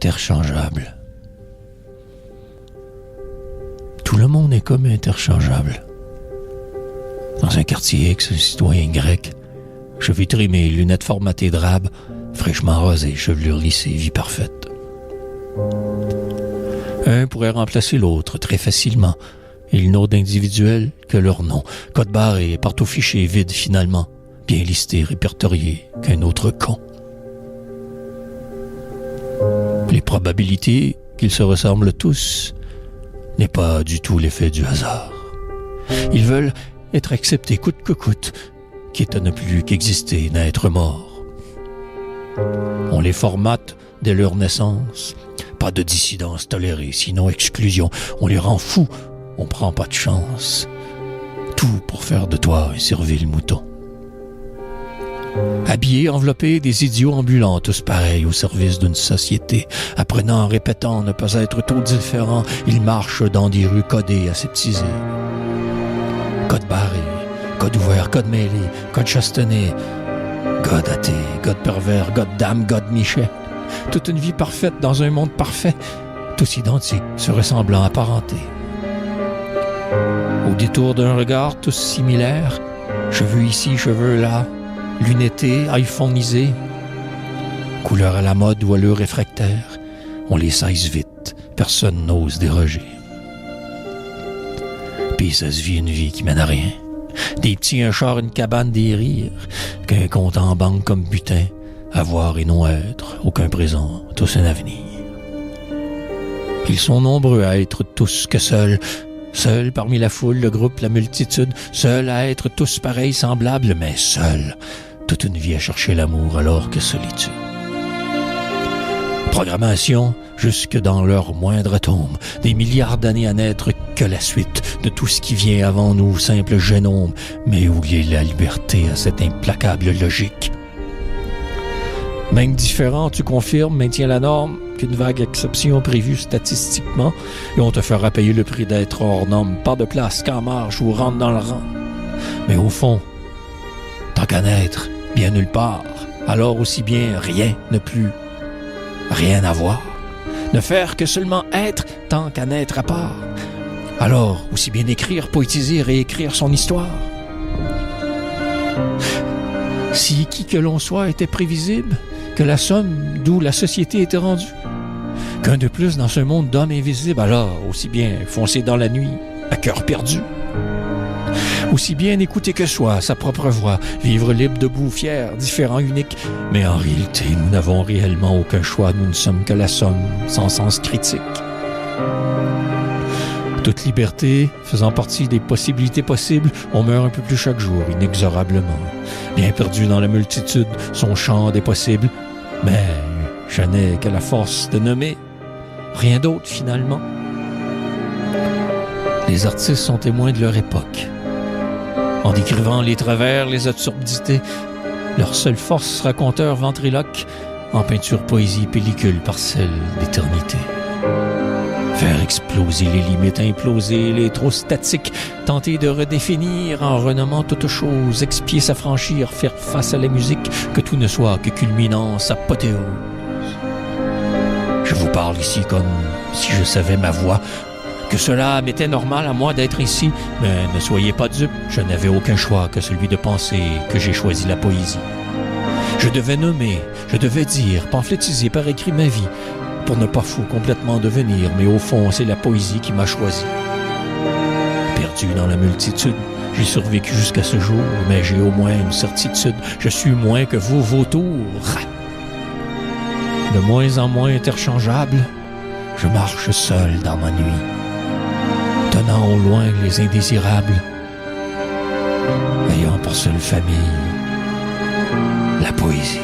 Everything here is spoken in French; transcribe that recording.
interchangeable. Tout le monde est comme interchangeable. Dans un quartier X, un citoyen grec, cheveux trimés, lunettes formatées drabes, fraîchement rasées, chevelure lissée, vie parfaite. Un pourrait remplacer l'autre très facilement. Ils n'ont d'individuel que leur nom. Code barré, partout fiché, vide finalement. Bien listé, répertorié, qu'un autre con. Les probabilités qu'ils se ressemblent tous n'est pas du tout l'effet du hasard. Ils veulent être acceptés coûte que coûte, quitte à ne plus qu'exister, n'être mort. On les formate dès leur naissance. Pas de dissidence tolérée, sinon exclusion. On les rend fous, on prend pas de chance. Tout pour faire de toi un servile mouton. Habillés, enveloppés, des idiots ambulants, tous pareils au service d'une société. Apprenant, répétant, ne pas être tout différents, ils marchent dans des rues codées, aseptisées. Code barré, code ouvert, code mêlé, code chastenné, code athée, code pervers, code dame, code Michel. Toute une vie parfaite dans un monde parfait, tous identiques, se ressemblant, apparentés. Au détour d'un regard, tous similaires, cheveux ici, cheveux là, lunettés, iPhoneisés, couleur à la mode ou allure réfractaire, on les size vite, personne n'ose déroger. Puis ça se vit une vie qui mène à rien. Des petits, un char, une cabane, des rires, qu'un compte en banque comme butin, avoir et non être, aucun présent, tous un avenir. Ils sont nombreux à être tous que seuls, seuls parmi la foule, le groupe, la multitude, seuls à être tous pareils, semblables, mais seuls, toute une vie à chercher l'amour alors que solitude. Programmation jusque dans leur moindre atome, des milliards d'années à n'être que la suite de tout ce qui vient avant nous, simple génome, mais où est la liberté à cette implacable logique. Même différent, tu confirmes, maintiens la norme, qu'une vague exception prévue statistiquement, et on te fera payer le prix d'être hors norme, pas de place qu'en marche ou rentre dans le rang. Mais au fond, tant qu'à n'être, bien nulle part, alors aussi bien rien ne plus, rien à voir. Ne faire que seulement être tant qu'à n'être à part. Alors, aussi bien écrire, poétiser, réécrire son histoire. Si qui que l'on soit était prévisible, que la somme d'où la société était rendue, qu'un de plus dans ce monde d'hommes invisibles, alors aussi bien foncer dans la nuit, à cœur perdu. Aussi bien écouter que soi, sa propre voix, vivre libre, debout, fier, différent, unique. Mais en réalité, nous n'avons réellement aucun choix, nous ne sommes que la somme, sans sens critique. Toute liberté, faisant partie des possibilités possibles, on meurt un peu plus chaque jour, inexorablement. Bien perdu dans la multitude, son champ des possibles. Mais je n'ai que la force de nommer. Rien d'autre, finalement. Les artistes sont témoins de leur époque. En décrivant les travers, les absurdités, leur seule force, raconteur, ventriloque, en peinture, poésie, pellicule, parcelle d'éternité. Faire exploser les limites, imploser les trop statiques, tenter de redéfinir en renommant toute chose, expier, s'affranchir, faire face à la musique, que tout ne soit que culminance, apothéose. Je vous parle ici comme si je savais ma voix, que cela m'était normal à moi d'être ici, mais ne soyez pas dupes, je n'avais aucun choix que celui de penser que j'ai choisi la poésie. Je devais nommer, je devais dire, pamphlétiser par écrit ma vie, pour ne pas fou complètement devenir, mais au fond, c'est la poésie qui m'a choisi. Perdu dans la multitude, j'ai survécu jusqu'à ce jour, mais j'ai au moins une certitude, je suis moins que vous, vautours. De moins en moins interchangeable, je marche seul dans ma nuit, tenant au loin les indésirables, ayant pour seule famille la poésie.